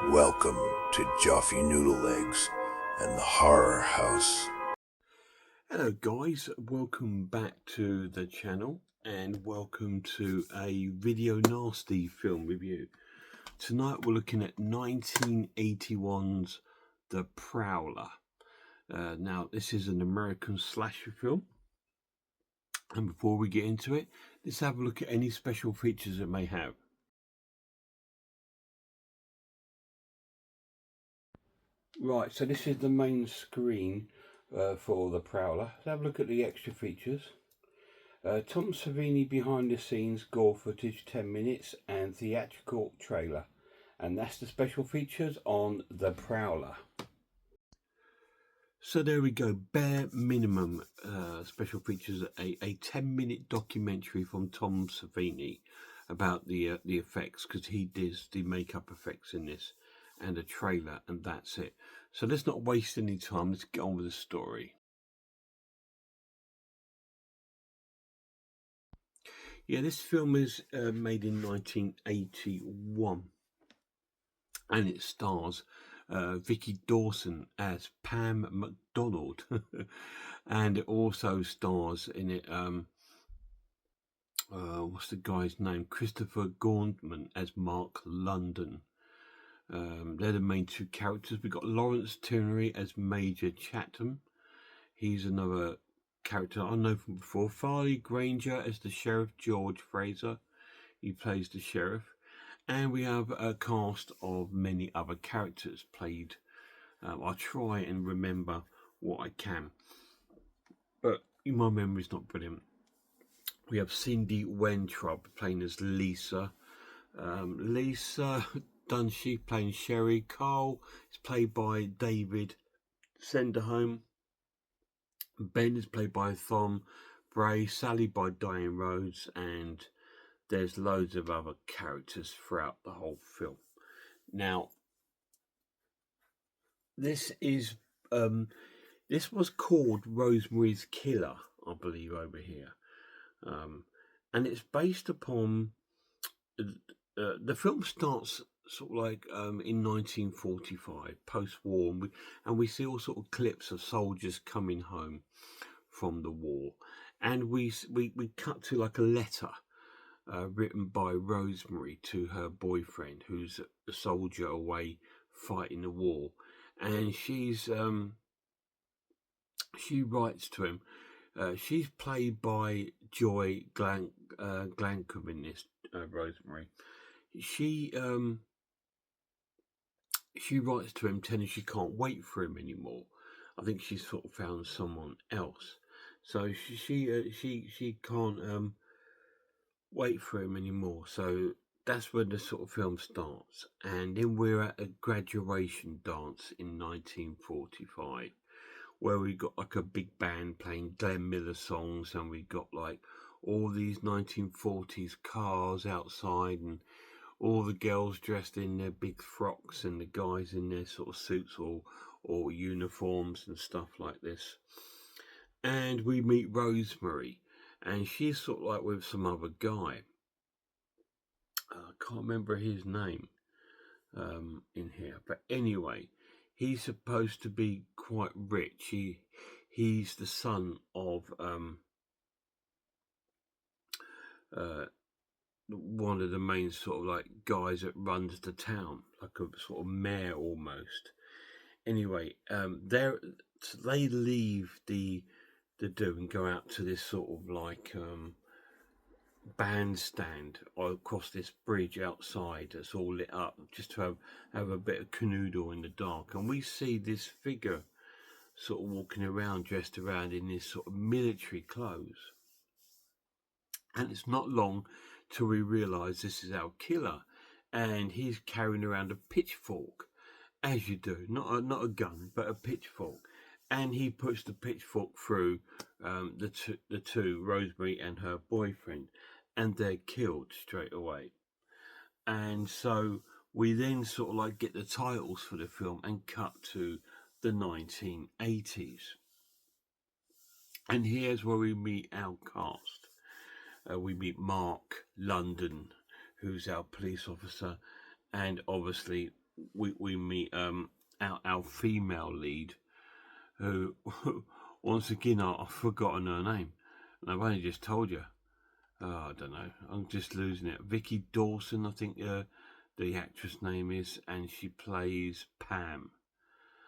Welcome to Joffy Noodle Legs and the Horror House. Hello guys, welcome back to the channel and welcome to a video nasty film review. Tonight we're looking at 1981's The Prowler. Now this is an American slasher film, and before we get into it, let's have a look at any special features it may have. Right, so this is the main screen for The Prowler. Let's have a look at the extra features. Tom Savini behind the scenes, gore footage 10 minutes and theatrical trailer. And that's the special features on The Prowler. So there we go, bare minimum special features, a 10-minute documentary from Tom Savini about the effects, because he does the makeup effects in this, and a trailer, and that's it. So let's not waste any time, let's get on with the story. Yeah, this film is made in 1981, and it stars Vicky Dawson as Pam McDonald, and it also stars in it, what's the guy's name? Christopher Gauntman as Mark London. They're the main two characters. We've got Lawrence Tierney as Major Chatham. He's another character I know from before. Farley Granger as the Sheriff, George Fraser. He plays the sheriff. And we have a cast of many other characters played. I'll try and remember what I can, but my memory's not brilliant. We have Cindy Weintraub playing as Lisa. Lisa Dunshee playing Sherry. Carl is played by David Senderholm. Ben is played by Thom Bray. Sally by Diane Rhodes, and there's loads of other characters throughout the whole film. Now, this is this was called Rosemary's Killer, I believe, over here, and it's based upon the film starts sort of like in 1945, post-war, and we see all sort of clips of soldiers coming home from the war, and we cut to like a letter written by Rosemary to her boyfriend, who's a soldier away fighting the war, and she writes to him. She's played by Joy Glankum in this, Rosemary. She writes to him telling she can't wait for him anymore. I think she's sort of found someone else, so she can't wait for him anymore. So that's when the sort of film starts, and then we're at a graduation dance in 1945, where we got like a big band playing Glenn Miller songs, and we got like all these 1940s cars outside, and all the girls dressed in their big frocks, and the guys in their sort of suits or uniforms and stuff like this. And we meet Rosemary, and she's sort of like with some other guy. I can't remember his name in here, but anyway, he's supposed to be quite rich. He's the son of one of the main sort of like guys that runs the town, like a sort of mayor almost. Anyway, they leave the do and go out to this sort of like bandstand across this bridge outside that's all lit up, just to have a bit of canoodle in the dark, and we see this figure sort of walking around dressed around in this sort of military clothes, and it's not long till we realise this is our killer, and he's carrying around a pitchfork, as you do, not a gun but a pitchfork, and he puts the pitchfork through the two, Rosemary and her boyfriend, and they're killed straight away. And so we then sort of like get the titles for the film and cut to the 1980s. And here's where we meet our cast. We meet Mark London, who's our police officer, and obviously we meet our female lead, who once again I've forgotten her name, and I've only just told you. Oh, I don't know. I'm just losing it. Vicky Dawson, I think the actress name is, and she plays Pam.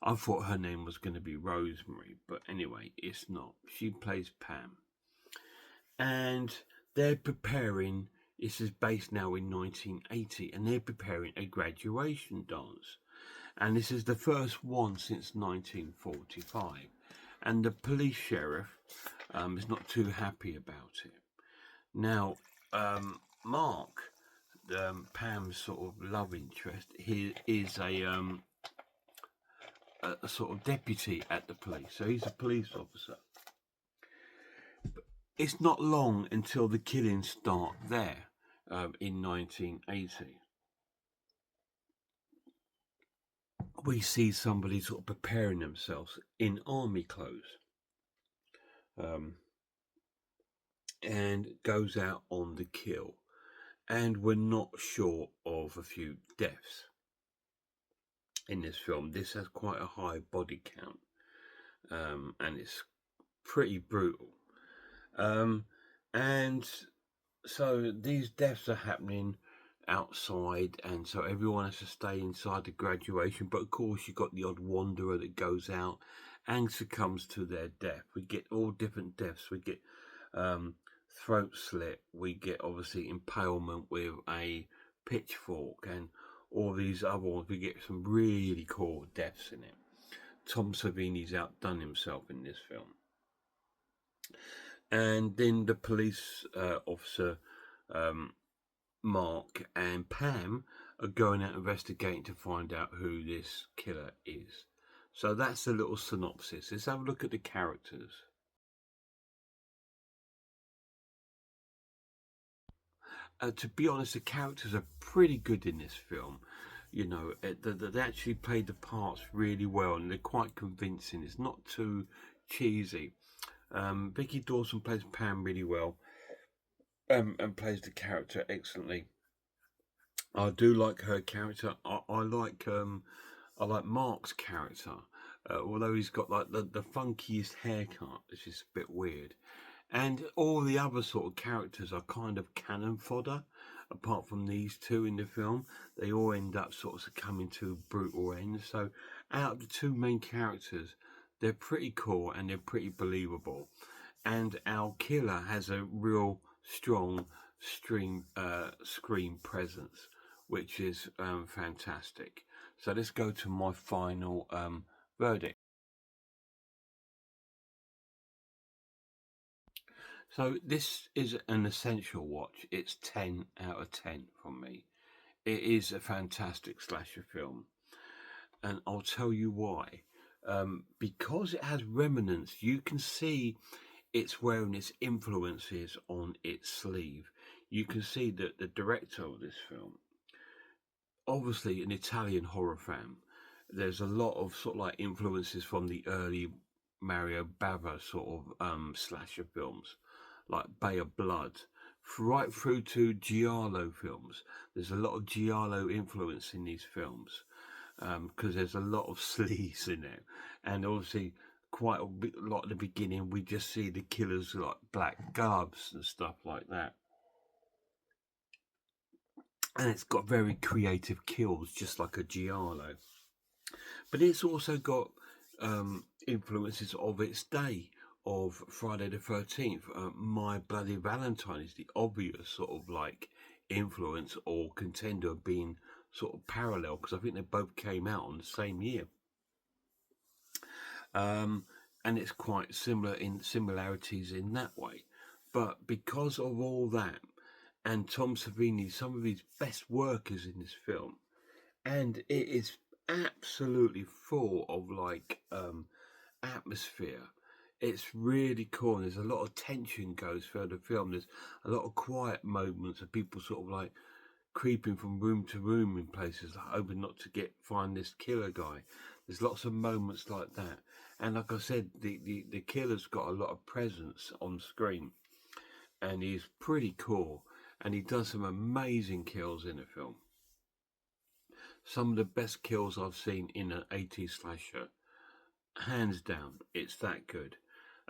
I thought her name was going to be Rosemary, but anyway, it's not. She plays Pam. And they're preparing, this is based now in 1980, and they're preparing a graduation dance. And this is the first one since 1945. And the police sheriff is not too happy about it. Now, Mark, Pam's sort of love interest, he is a sort of deputy at the police, so he's a police officer. It's not long until the killings start there in 1980. We see somebody sort of preparing themselves in army clothes and goes out on the kill. And we're not short of a few deaths in this film. This has quite a high body count, and it's pretty brutal. And so these deaths are happening outside, and so everyone has to stay inside the graduation. But of course, you've got the odd wanderer that goes out and succumbs to their death. We get all different deaths. We get throat slit. We get obviously impalement with a pitchfork, and all these other ones. We get some really cool deaths in it. Tom Savini's outdone himself in this film. And then the police officer, Mark and Pam, are going out investigating to find out who this killer is. So that's a little synopsis. Let's have a look at the characters. To be honest, the characters are pretty good in this film. You know, they actually played the parts really well, and they're quite convincing. It's not too cheesy. Vicky Dawson plays Pam really well, and plays the character excellently. I do like her character. I like Mark's character, although he's got like the funkiest haircut, which is a bit weird. And all the other sort of characters are kind of cannon fodder, apart from these two in the film. They all end up sort of succumbing to brutal ends. So out of the two main characters, they're pretty cool and they're pretty believable. And our killer has a real strong screen presence, which is fantastic. So let's go to my final verdict. So this is an essential watch. It's 10 out of 10 from me. It is a fantastic slasher film, and I'll tell you why. Because it has remnants, you can see it's wearing its influences on its sleeve. You can see that the director of this film, obviously an Italian horror fan, there's a lot of sort of like influences from the early Mario Bava sort of slasher films, like Bay of Blood, right through to Giallo films. There's a lot of Giallo influence in these films because there's a lot of sleaze in it, and obviously quite a lot at the beginning we just see the killers like black gloves and stuff like that. And it's got very creative kills, just like a Giallo. But it's also got influences of its day, of Friday the 13th. My Bloody Valentine is the obvious sort of like influence or contender, being sort of parallel, because I think they both came out on the same year. And it's quite similar in similarities in that way. But because of all that, and Tom Savini, some of his best work is in this film, and it is absolutely full of like atmosphere. It's really cool. And there's a lot of tension goes through the film. There's a lot of quiet moments of people sort of like creeping from room to room in places, like hoping not to find this killer guy. There's lots of moments like that. And like I said, the killer's got a lot of presence on screen, and he's pretty cool, and he does some amazing kills in the film. some of the best kills I've seen in an 80s slasher. Hands down, it's that good.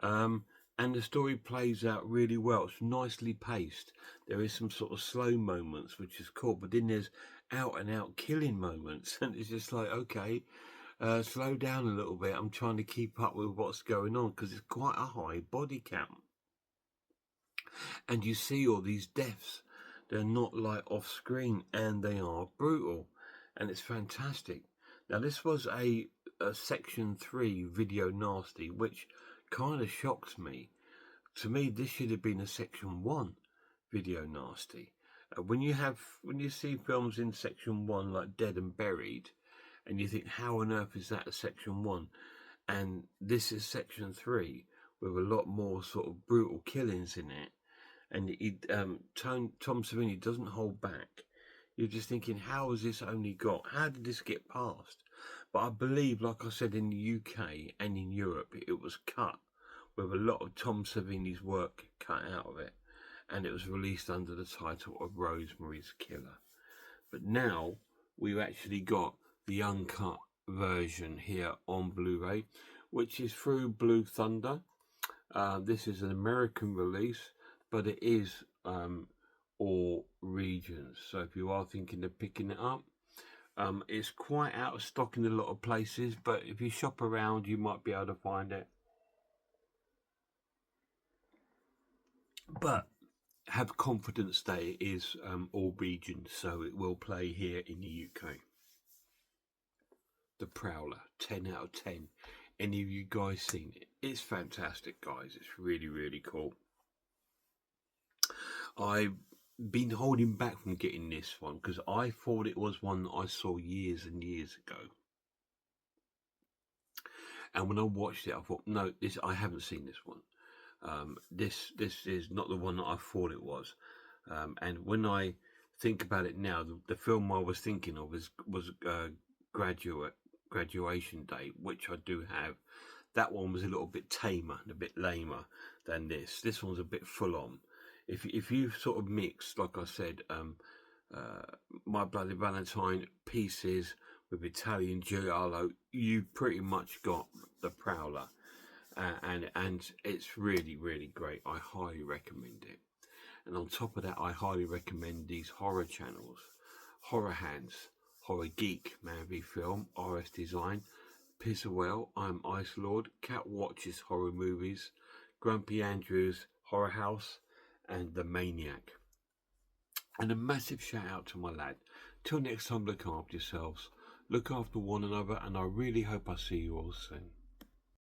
And the story plays out really well. It's nicely paced. There is some sort of slow moments, which is cool, but then there's out and out killing moments, and it's just like, okay, slow down a little bit. I'm trying to keep up with what's going on because it's quite a high body count, and you see all these deaths. They're not like off screen, and they are brutal, and it's fantastic. Now, this was a Section 3 video nasty, which kind of shocks me. To me, this should have been a Section 1 video nasty. When you see films in Section 1 like Dead and Buried, and you think, how on earth is that a Section 1? And this is Section 3 with a lot more sort of brutal killings in it. And Tom Savini doesn't hold back. You're just thinking, how has this only got? How did this get passed? But I believe, like I said, in the UK and in Europe, it was cut with a lot of Tom Savini's work cut out of it, and it was released under the title of Rosemary's Killer. But now we've actually got the uncut version here on Blu-ray, which is through Blue Thunder. This is an American release, but it is all regions. So if you are thinking of picking it up, it's quite out of stock in a lot of places, but if you shop around, you might be able to find it. But have confidence that it is all regions, so it will play here in the UK. The Prowler, 10 out of 10. Any of you guys seen it? It's fantastic, guys. It's really, really cool. I've been holding back from getting this one because I thought it was one that I saw years and years ago. And when I watched it, I thought, no, I haven't seen this one. This is not the one that I thought it was. And when I think about it now, the film I was thinking of was Graduation Day, which I do have. That one was a little bit tamer and a bit lamer than this. This one's a bit full on. If you sort of mix, like I said, My Bloody Valentine pieces with Italian giallo, you pretty much got the Prowler, and it's really, really great. I highly recommend it. And on top of that, I highly recommend these horror channels: Horror Hands, Horror Geek, Man v Film, RS Design, Pissawell, I'm Ice Lord, Cat Watches Horror Movies, Grumpy Andrews Horror House, and The Maniac. And a massive shout out to my lad. Till next time, look after yourselves, look after one another, and I really hope I see you all soon.